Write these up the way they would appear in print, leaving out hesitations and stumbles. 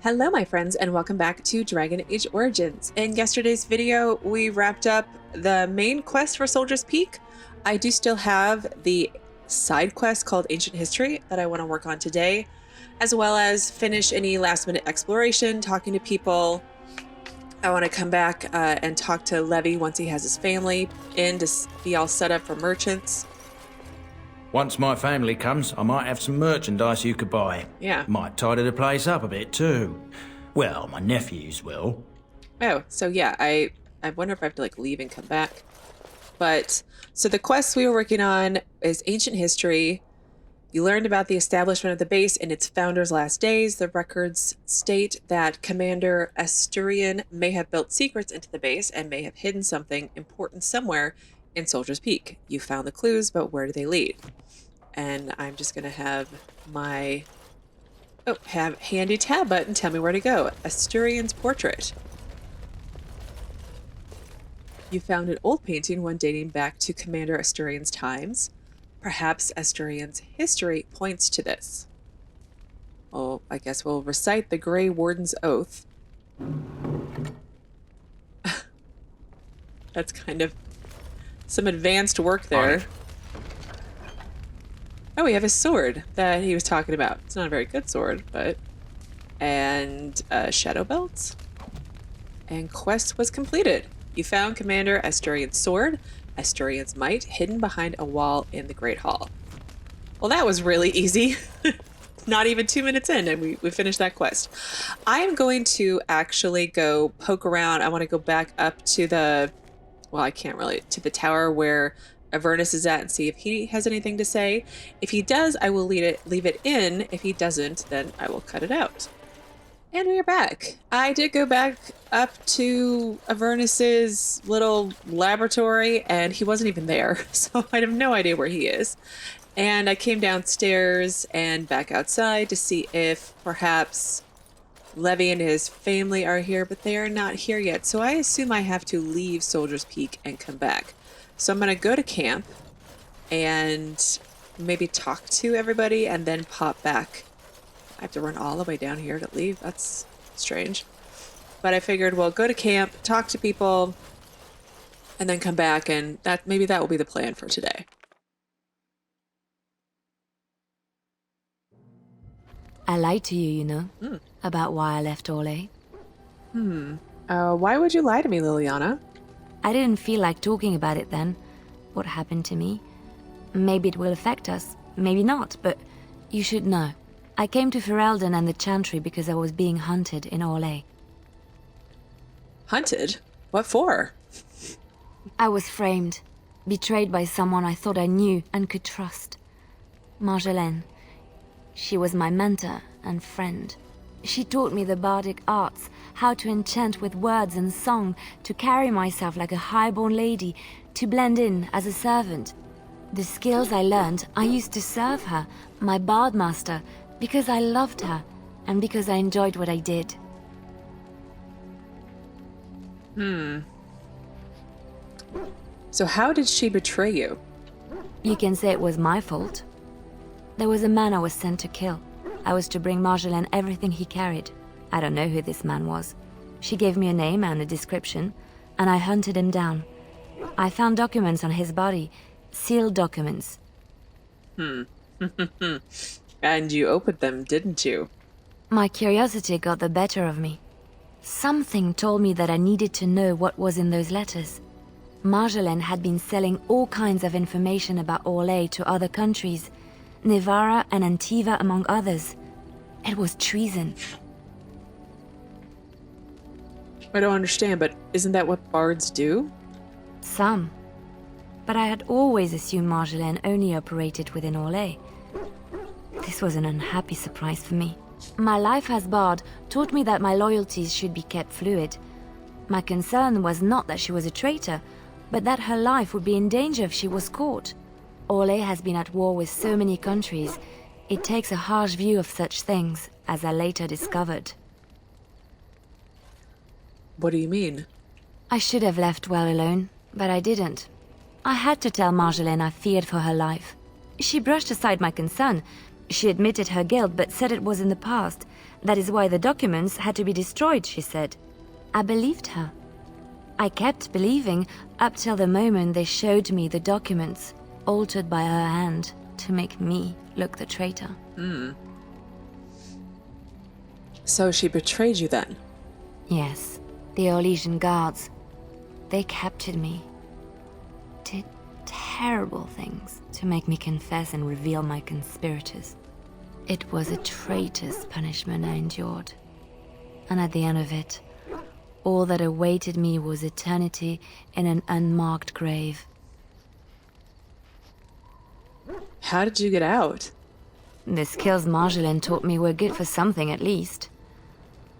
Hello my friends and welcome back to Dragon Age Origins. In yesterday's video we wrapped up the main quest for Soldier's Peak. I do still have the side quest called Ancient History that I want to work on today, as well as finish any last minute exploration, talking to people. I want to come back and talk to Levy once he has his family in to be all set up for merchants. Once my family comes, I might have some merchandise you could buy. Yeah. Might tidy the place up a bit too. Well, my nephews will. Oh, so yeah, I wonder if I have to leave and come back. But so the quest we were working on is Ancient History. You learned about the establishment of the base in its founder's last days. The records state that Commander Asturian may have built secrets into the base and may have hidden something important somewhere in Soldier's Peak. You found the clues, but where do they lead? And I'm just gonna have my have handy tab button tell me where to go. Asturian's portrait. You found an old painting, one dating back to Commander Asturian's times. Perhaps Asturian's history points to this. Well, I guess we'll recite the Grey Warden's Oath. That's kind of some advanced work there. Oh, we have his sword that he was talking about. It's not a very good sword, but... And shadow belts. And quest was completed. You found Commander Asturian's sword, Asturian's might, hidden behind a wall in the Great Hall. Well, that was really easy. Not even 2 minutes in, and we finished that quest. I am going to actually go poke around. I want to go back up to the... Well, I can't really... To the tower where Avernus is at and see if he has anything to say. If he does, I will leave it in. If he doesn't, then I will cut it out. And we are back. I did go back up to Avernus's little laboratory, and he wasn't even there, so I have no idea where he is. And I came downstairs and back outside to see if perhaps Levy and his family are here, but they are not here yet. So I assume I have to leave Soldier's Peak and come back. So I'm going to go to camp and maybe talk to everybody and then pop back. I have to run all the way down here to leave. That's strange. But I figured, well, go to camp, talk to people, and then come back, and maybe that will be the plan for today. I lied to you, you know, about why I left Orlais. Why would you lie to me, Liliana? I didn't feel like talking about it then, what happened to me. Maybe it will affect us, maybe not, but you should know. I came to Ferelden and the Chantry because I was being hunted in Orlais. Hunted? What for? I was framed, betrayed by someone I thought I knew and could trust. Marjolaine. She was my mentor and friend. She taught me the bardic arts, how to enchant with words and song, to carry myself like a highborn lady, to blend in as a servant. The skills I learned, I used to serve her, my bard master, because I loved her, and because I enjoyed what I did. So how did she betray you? You can say it was my fault. There was a man I was sent to kill. I was to bring Marjolaine everything he carried. I don't know who this man was. She gave me a name and a description, and I hunted him down. I found documents on his body, sealed documents. And you opened them, didn't you? My curiosity got the better of me. Something told me that I needed to know what was in those letters. Marjolaine had been selling all kinds of information about Orlais to other countries, Nevarra and Antiva among others. It was treason. I don't understand, but isn't that what bards do? Some. But I had always assumed Marjolaine only operated within Orlais. This was an unhappy surprise for me. My life as bard taught me that my loyalties should be kept fluid. My concern was not that she was a traitor, but that her life would be in danger if she was caught. Orlais has been at war with so many countries. It takes a harsh view of such things, as I later discovered. What do you mean? I should have left well alone, but I didn't. I had to tell Marjolaine I feared for her life. She brushed aside my concern. She admitted her guilt, but said it was in the past, That is why the documents had to be destroyed, she said. I believed her. I kept believing up till the moment they showed me the documents, altered by her hand, to make me look the traitor. So she betrayed you then? Yes, the Orlesian guards. They captured me. Did terrible things to make me confess and reveal my conspirators. It was a traitor's punishment I endured. And at the end of it, all that awaited me was eternity in an unmarked grave. How did you get out? The skills Marjolaine taught me were good for something at least.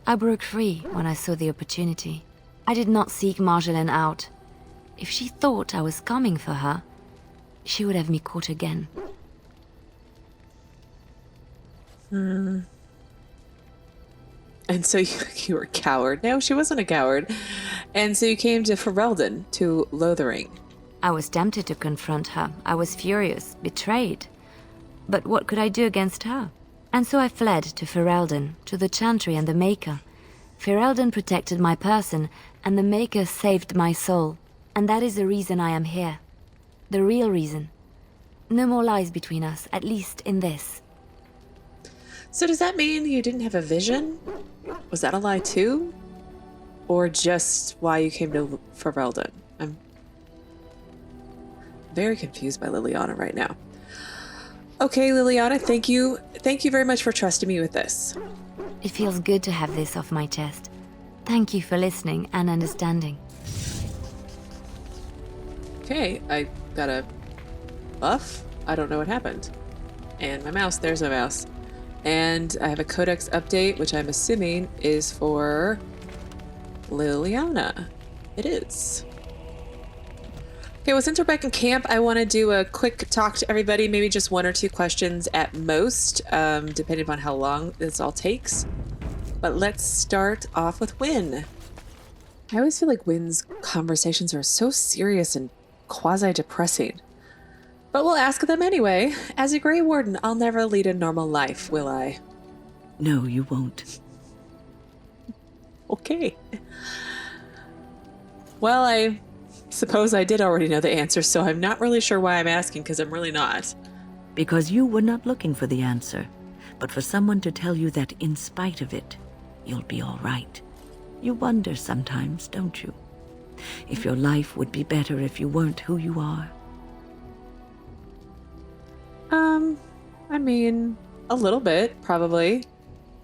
I broke free when I saw the opportunity. I did not seek Marjolaine out. If she thought I was coming for her, she would have me caught again. And so you were a coward. No, she wasn't a coward. And so you came to Ferelden, to Lothering. I was tempted to confront her. I was furious, betrayed. But what could I do against her? And so I fled to Ferelden, to the Chantry and the Maker. Ferelden protected my person, and the Maker saved my soul. And that is the reason I am here. The real reason. No more lies between us, at least in this. So does that mean you didn't have a vision? Was that a lie too? Or just why you came to Ferelden? I'm very confused by Liliana right now. Okay, Liliana, thank you. Thank you very much for trusting me with this. It feels good to have this off my chest. Thank you for listening and understanding. Okay, I got a buff. I don't know what happened. And my mouse, there's my mouse. And I have a codex update, which I'm assuming is for Liliana. It is. Okay, well, since we're back in camp, I want to do a quick talk to everybody, maybe just 1 or 2 questions at most, depending upon how long this all takes. But let's start off with Wynn. I always feel like Wynn's conversations are so serious and quasi-depressing. But we'll ask them anyway. As a Grey Warden, I'll never lead a normal life, will I? No, you won't. Okay. Well, I suppose I did already know the answer, so I'm not really sure why I'm asking, because I'm really not. Because you were not looking for the answer, but for someone to tell you that in spite of it, you'll be all right. You wonder sometimes, don't you? If your life would be better if you weren't who you are. I mean, a little bit, probably.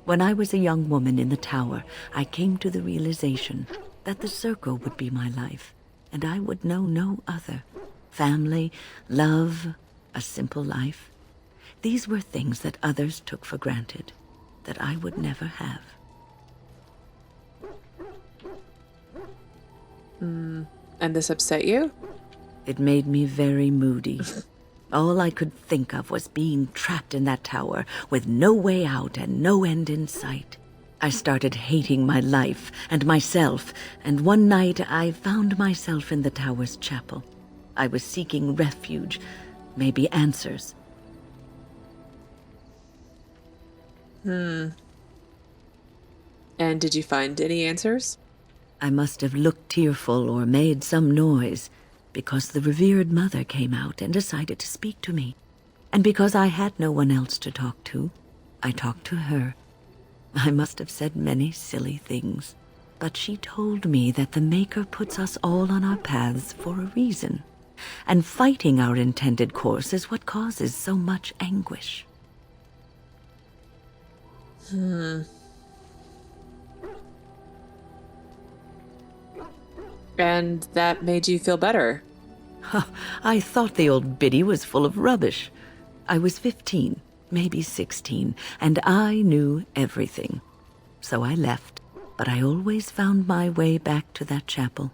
When I was a young woman in the tower, I came to the realization that the circle would be my life, and I would know no other. Family, love, a simple life. These were things that others took for granted, that I would never have. And this upset you? It made me very moody. All I could think of was being trapped in that tower with no way out and no end in sight. I started hating my life and myself, and one night I found myself in the tower's chapel. I was seeking refuge, maybe answers. And did you find any answers? I must have looked tearful or made some noise, because the revered mother came out and decided to speak to me. And because I had no one else to talk to, I talked to her. I must have said many silly things, but she told me that the Maker puts us all on our paths for a reason, and fighting our intended course is what causes so much anguish. And that made you feel better? I thought the old biddy was full of rubbish. I was 15, maybe 16, and I knew everything. So I left, but I always found my way back to that chapel.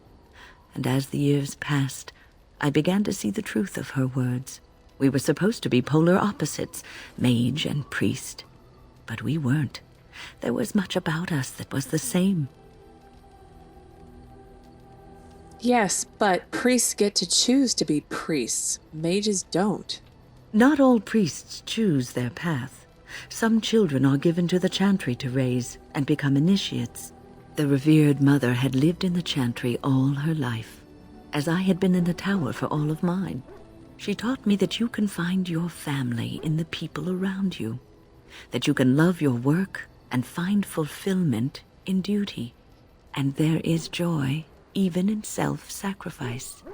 And as the years passed, I began to see the truth of her words. We were supposed to be polar opposites, mage and priest. But we weren't. There was much about us that was the same. Yes, but priests get to choose to be priests. Mages don't. Not all priests choose their path. Some children are given to the chantry to raise and become initiates. The revered mother had lived in the chantry all her life, as I had been in the tower for all of mine. She taught me that you can find your family in the people around you, that you can love your work and find fulfillment in duty. And there is joy even in self-sacrifice.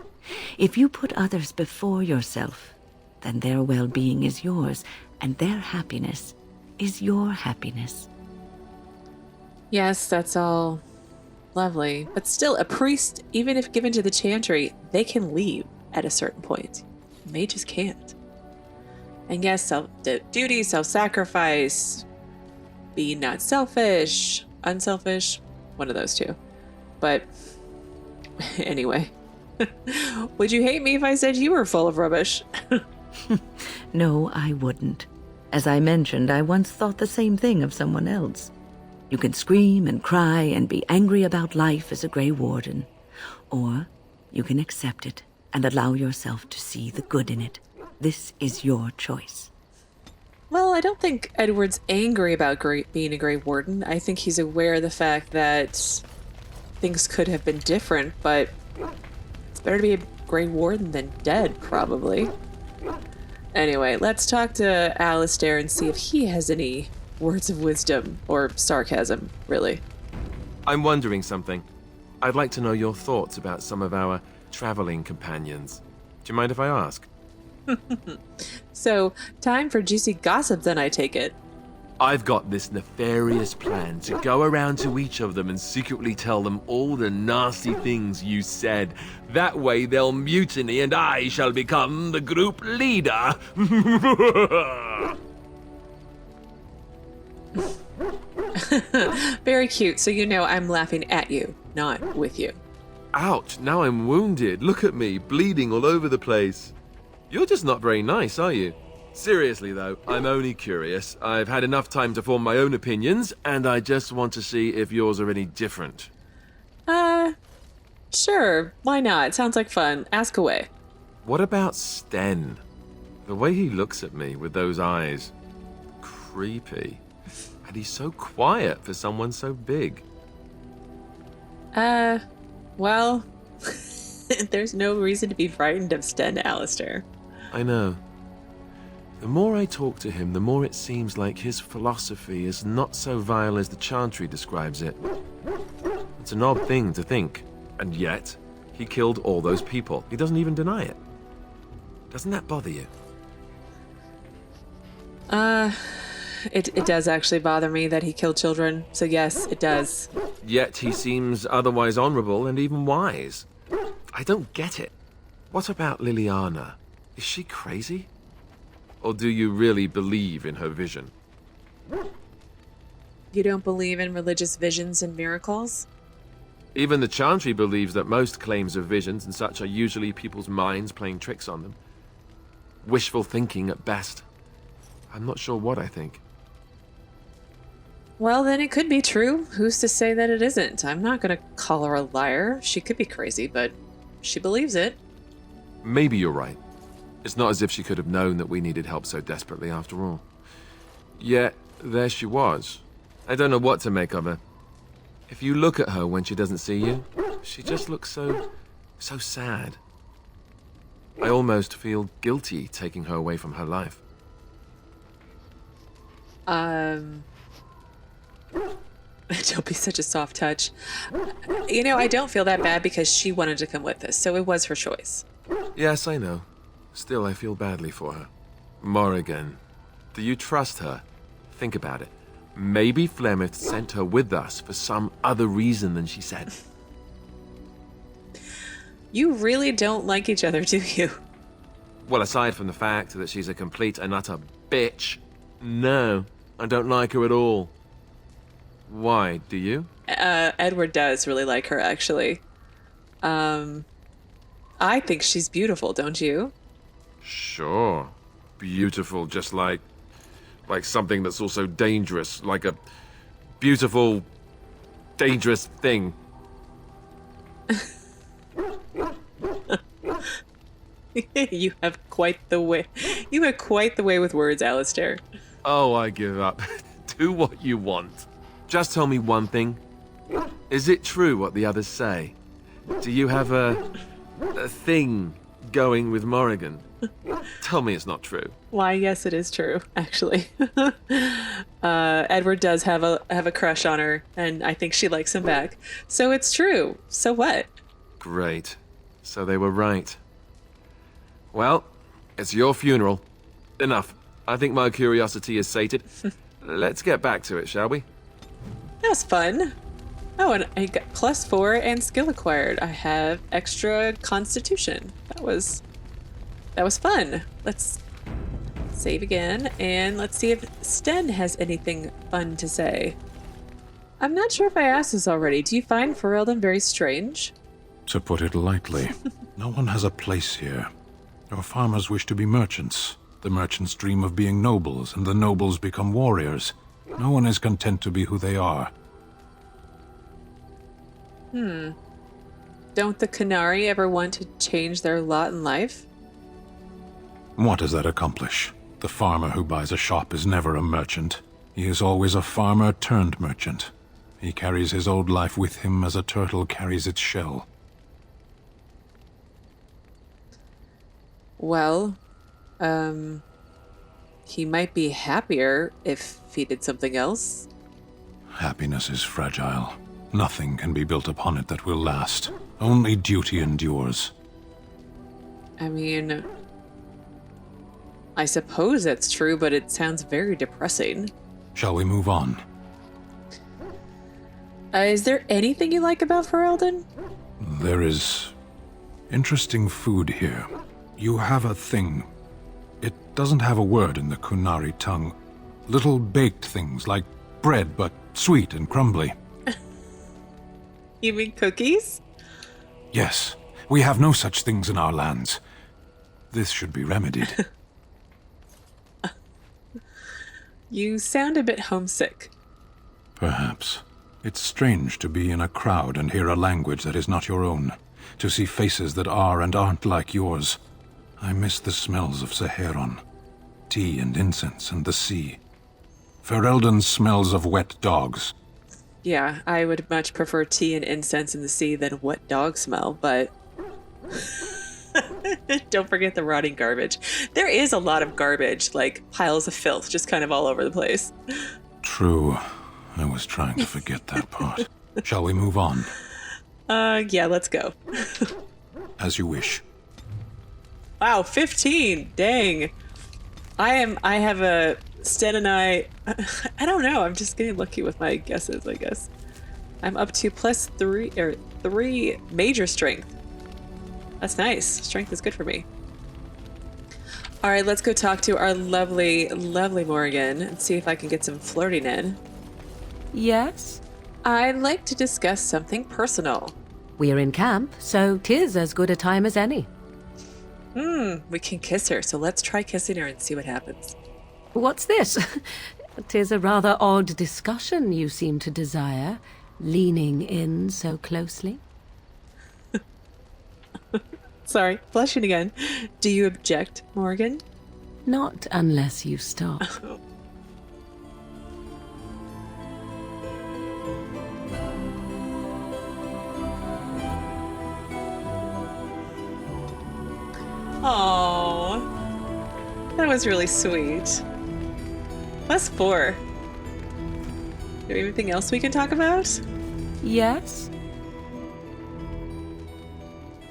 If you put others before yourself, then their well-being is yours, and their happiness is your happiness. Yes, that's all lovely. But still, a priest, even if given to the chantry, they can leave at a certain point. Mages can't. And yes, self-duty, self-sacrifice, being not selfish, unselfish, one of those two. But anyway, would you hate me if I said you were full of rubbish? No, I wouldn't. As I mentioned, I once thought the same thing of someone else. You can scream and cry and be angry about life as a Grey Warden, or you can accept it and allow yourself to see the good in it. This is your choice. Well, I don't think Edward's angry about being a Grey Warden. I think he's aware of the fact that things could have been different, but it's better to be a Grey Warden than dead, probably. Anyway, let's talk to Alistair and see if he has any words of wisdom or sarcasm, really. I'm wondering something. I'd like to know your thoughts about some of our traveling companions. Do you mind if I ask? So, time for juicy gossip then, I take it. I've got this nefarious plan to go around to each of them and secretly tell them all the nasty things you said. That way they'll mutiny and I shall become the group leader. Very cute, so you know I'm laughing at you, not with you. Ouch, now I'm wounded. Look at me, bleeding all over the place. You're just not very nice, are you? Seriously though, I'm only curious. I've had enough time to form my own opinions, and I just want to see if yours are any different. Sure, why not? Sounds like fun. Ask away. What about Sten? The way he looks at me with those eyes. Creepy. And he's so quiet for someone so big. Well, there's no reason to be frightened of Sten, Alistair. I know. The more I talk to him, the more it seems like his philosophy is not so vile as the Chantry describes it. It's an odd thing to think, and yet, he killed all those people. He doesn't even deny it. Doesn't that bother you? It does actually bother me that he killed children, so yes, it does. Yet he seems otherwise honorable and even wise. I don't get it. What about Liliana? Is she crazy? Or do you really believe in her vision? You don't believe in religious visions and miracles? Even the Chantry believes that most claims of visions and such are usually people's minds playing tricks on them. Wishful thinking at best. I'm not sure what I think. Well, then it could be true. Who's to say that it isn't? I'm not gonna call her a liar. She could be crazy, but she believes it. Maybe you're right. It's not as if she could have known that we needed help so desperately after all. Yet, there she was. I don't know what to make of her. If you look at her when she doesn't see you, she just looks so sad. I almost feel guilty taking her away from her life. Don't be such a soft touch. You know, I don't feel that bad because she wanted to come with us, so it was her choice. Yes, I know. Still, I feel badly for her. Morrigan, do you trust her? Think about it. Maybe Flemeth sent her with us for some other reason than she said. You really don't like each other, do you? Well, aside from the fact that she's a complete and utter bitch, no, I don't like her at all. Why, do you? Edward does really like her, actually. I think she's beautiful, don't you? Sure. Beautiful, just like something that's also dangerous, like a beautiful, dangerous thing. You have quite the way. You have quite the way with words, Alistair. Oh, I give up. Do what you want. Just tell me one thing. Is it true what the others say? Do you have a thing going with Morrigan? Tell me it's not true. Why, yes, it is true, actually. Edward does have a crush on her, and I think she likes him back. So it's true. So what? Great. So they were right. Well, it's your funeral. Enough. I think my curiosity is sated. Let's get back to it, shall we? That was fun. Oh, and I got +4 and skill acquired. I have extra constitution. That was fun. Let's save again, and let's see if Sten has anything fun to say. I'm not sure if I asked this already. Do you find Ferelden very strange? To put it lightly, no one has a place here. Your farmers wish to be merchants. The merchants dream of being nobles, and the nobles become warriors. No one is content to be who they are. Don't the Canari ever want to change their lot in life? What does that accomplish? The farmer who buys a shop is never a merchant. He is always a farmer turned merchant. He carries his old life with him as a turtle carries its shell. Well, he might be happier if he did something else. Happiness is fragile. Nothing can be built upon it that will last. Only duty endures. I mean, I suppose that's true, but it sounds very depressing. Shall we move on? Is there anything you like about Ferelden? There is interesting food here. You have a thing. It doesn't have a word in the Kunari tongue. Little baked things like bread, but sweet and crumbly. You mean cookies? Yes, we have no such things in our lands. This should be remedied. You sound a bit homesick. Perhaps. It's strange to be in a crowd and hear a language that is not your own. To see faces that are and aren't like yours. I miss the smells of Saharon. Tea and incense and the sea. Ferelden smells of wet dogs. Yeah, I would much prefer tea and incense in the sea than wet dog smell, but don't forget the rotting garbage. There is a lot of garbage, like piles of filth, just kind of all over the place. True. I was trying to forget that part. Shall we move on? Yeah, let's go. As you wish. Wow, 15! Dang. I have a... Sten and I don't know, I'm just getting lucky with my guesses, I guess. I'm up to +3, or 3 major strength. That's nice. Strength is good for me. Alright, let's go talk to our lovely, lovely Morrigan and see if I can get some flirting in. Yes? I'd like to discuss something personal. We're in camp, so 'tis as good a time as any. We can kiss her, so let's try kissing her and see what happens. What's this? 'Tis a rather odd discussion you seem to desire, leaning in so closely. Sorry, blushing again. Do you object, Morgan? Not unless you stop. Aww. That was really sweet. +4. Is there anything else we can talk about? Yes?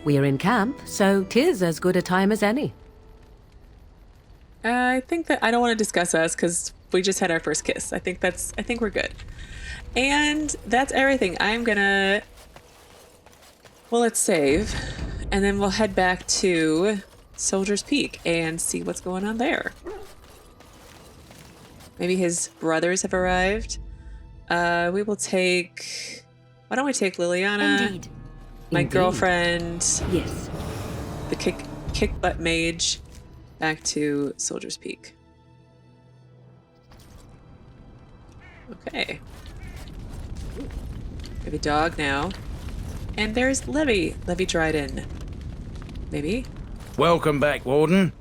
We're in camp, so 'tis as good a time as any. I think that I don't want to discuss us because we just had our first kiss. I think we're good. And that's everything. I'm gonna... Well, let's save. And then we'll head back to Soldier's Peak and see what's going on there. Maybe his brothers have arrived. We will take... Why don't we take Liliana? Indeed. My Indeed. girlfriend, Yes. the kick butt mage, back to Soldier's Peak. Okay. We have a dog now. And there's Levy Dryden. Maybe? Welcome back, Warden.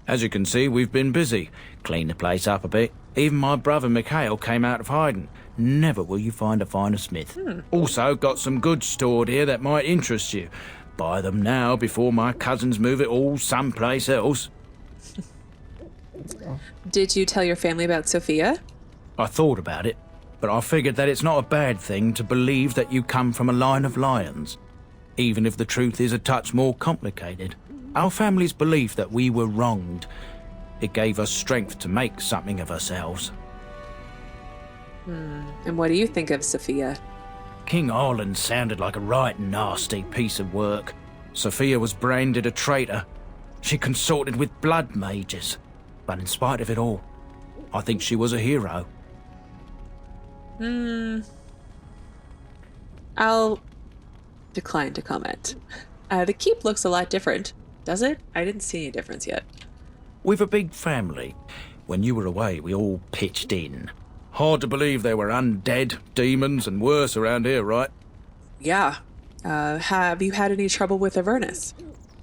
As you can see, we've been busy. Cleaned the place up a bit, Even my brother Mikhail came out of hiding. Never will you find a finer smith. Also, got some goods stored here that might interest you. Buy them now before my cousins move it all someplace else. Did you tell your family about Sophia? I thought about it, but I figured that it's not a bad thing to believe that you come from a line of lions, even if the truth is a touch more complicated. Our family's belief that we were wronged, it gave us strength to make something of ourselves. And what do you think of Sophia? King Arlen sounded like a right nasty piece of work. Sophia was branded a traitor. She consorted with blood mages. But in spite of it all, I think she was a hero. I'll decline to comment. The keep looks a lot different, does it? I didn't see any difference yet. We've a big family. When you were away, we all pitched in. Hard to believe there were undead, demons, and worse around here, right? Yeah. Have you had any trouble with Avernus?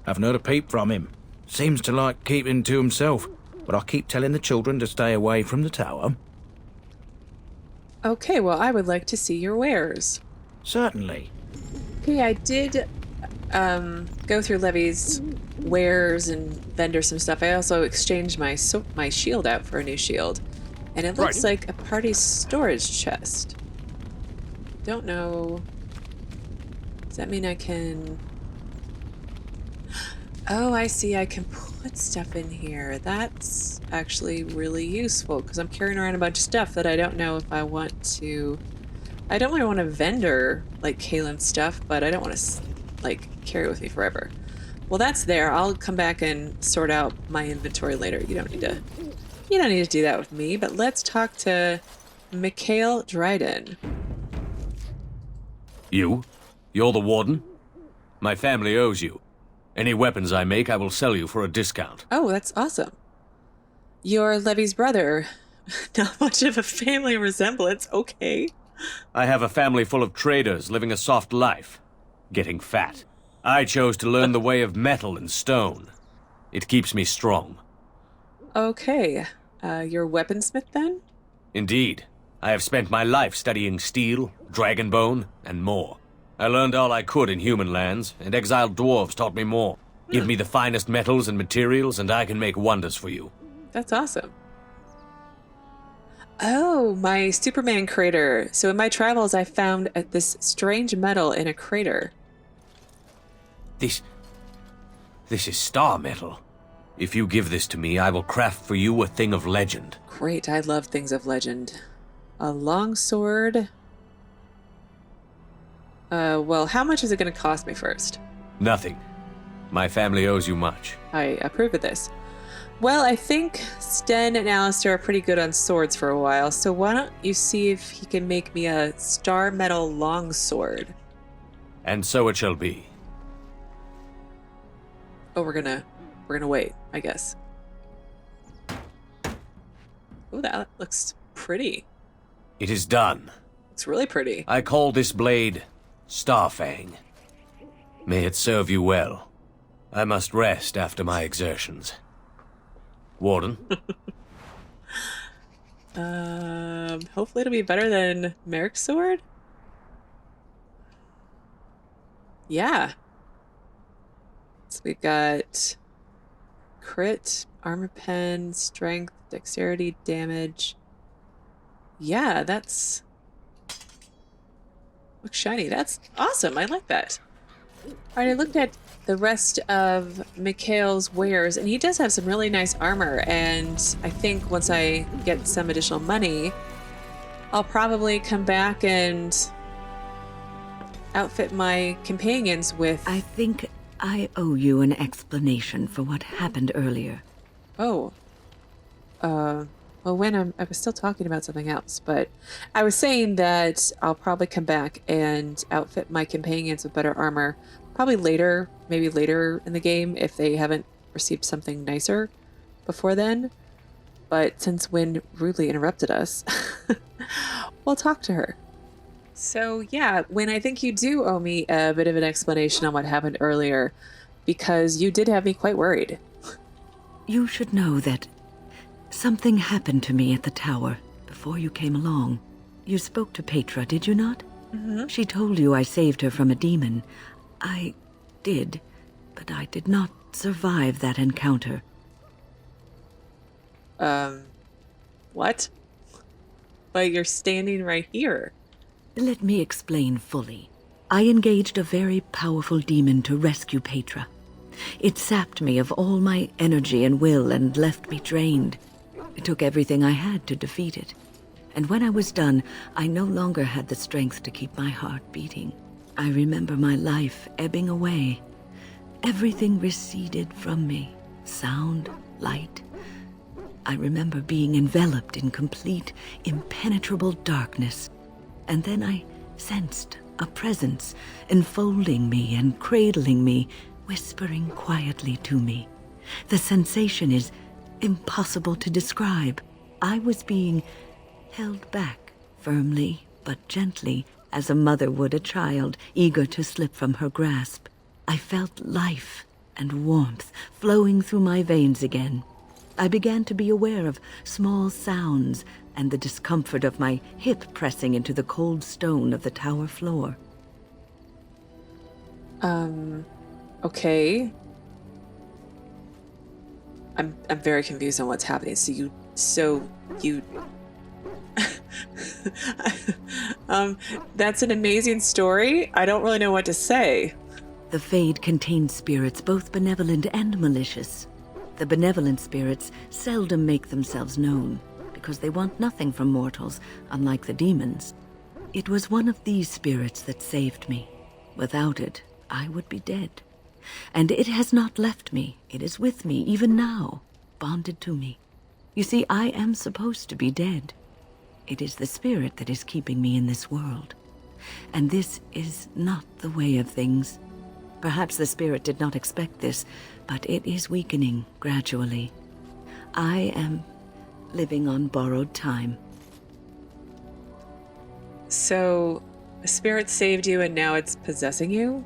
Haven't heard a peep from him. Seems to like keeping to himself, but I keep telling the children to stay away from the tower. Okay, well, I would like to see your wares. Certainly. Okay, I did go through Levy's wares and vendor some stuff. I also exchanged my shield out for a new shield. And it looks like a party storage chest. Don't know. Does that mean I can... Oh, I see. I can put stuff in here. That's actually really useful because I'm carrying around a bunch of stuff that I don't know if I want to... I don't really want to vendor, like, Kalen's stuff, but I don't want to, like, carry it with me forever. Well, that's there. I'll come back and sort out my inventory later. You don't need to do that with me, but let's talk to Mikhail Dryden. You? You're the warden? My family owes you. Any weapons I make, I will sell you for a discount. Oh, that's awesome. You're Levy's brother. Not much of a family resemblance. Okay. I have a family full of traders living a soft life, getting fat. I chose to learn the way of metal and stone. It keeps me strong. Okay. You're a weaponsmith then? Indeed. I have spent my life studying steel, dragonbone, and more. I learned all I could in human lands, and exiled dwarves taught me more. Give me the finest metals and materials, and I can make wonders for you. That's awesome. Oh, my Superman crater. So in my travels, I found this strange metal in a crater. This is star metal. If you give this to me, I will craft for you a thing of legend. Great, I love things of legend. A longsword. Well, how much is it going to cost me first? Nothing. My family owes you much. I approve of this. Well, I think Sten and Alistair are pretty good on swords for a while, so why don't you see if he can make me a star metal longsword? And so it shall be. Oh, we're gonna wait, I guess. Oh, that looks pretty. It is done. It's really pretty. I call this blade Starfang. May it serve you well. I must rest after my exertions. Warden? Hopefully it'll be better than Merrick's sword? Yeah. So we've got crit, armor pen, strength, dexterity, damage. Yeah, that's... looks shiny. That's awesome. I like that. Alright, I looked at the rest of Mikhail's wares, and he does have some really nice armor, and I think once I get some additional money, I'll probably come back and outfit my companions with... I think I owe you an explanation for what happened earlier. Oh. Well, when I was still talking about something else, but I was saying that I'll probably come back and outfit my companions with better armor, probably later, maybe later in the game if they haven't received something nicer before then. But since Wynn rudely interrupted us, we'll talk to her. So yeah, Wynn, I think you do owe me a bit of an explanation on what happened earlier, because you did have me quite worried. You should know that Something happened to me at the tower before you came along. You spoke to Petra, did you not? Mm-hmm. She told you I saved her from a demon. I did, but I did not survive that encounter. What? But you're standing right here. Let me explain fully. I engaged a very powerful demon to rescue Petra. It sapped me of all my energy and will and left me drained. It took everything I had to defeat it. And when I was done, I no longer had the strength to keep my heart beating. I remember my life ebbing away. Everything receded from me. Sound, light. I remember being enveloped in complete, impenetrable darkness. And then I sensed a presence enfolding me and cradling me, whispering quietly to me. The sensation is impossible to describe. I was being held back, firmly but gently, as a mother would a child, eager to slip from her grasp. I felt life and warmth flowing through my veins again. I began to be aware of small sounds and the discomfort of my hip pressing into the cold stone of the tower floor. Okay. I'm very confused on what's happening. So you that's an amazing story. I don't really know what to say. The Fade contains spirits both benevolent and malicious. The benevolent spirits seldom make themselves known, because they want nothing from mortals, unlike the demons. It was one of these spirits that saved me. Without it, I would be dead. And it has not left me. It is with me, even now, bonded to me. You see, I am supposed to be dead. It is the spirit that is keeping me in this world. And this is not the way of things. Perhaps the spirit did not expect this, but it is weakening gradually. I am living on borrowed time. So, a spirit saved you and now it's possessing you?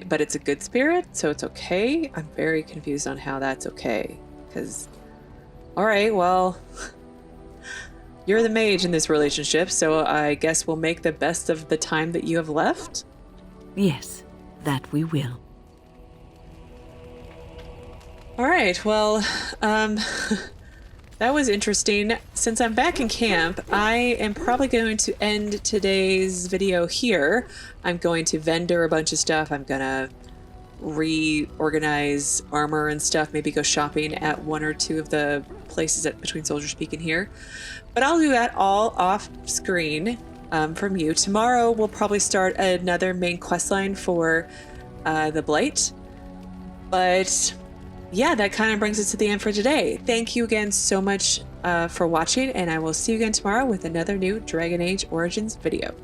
But it's a good spirit, so it's okay? I'm very confused on how that's okay. Because, alright, well, you're the mage in this relationship, so I guess we'll make the best of the time that you have left? Yes, that we will. Alright, well, that was interesting. Since I'm back in camp, I am probably going to end today's video here. I'm going to vendor a bunch of stuff. I'm gonna reorganize armor and stuff, maybe go shopping at one or two of the places between Soldiers Peak and here. But I'll do that all off screen from you. Tomorrow we'll probably start another main quest line for the Blight. But yeah, that kind of brings us to the end for today. Thank you again so much for watching, and I will see you again tomorrow with another new Dragon Age Origins video.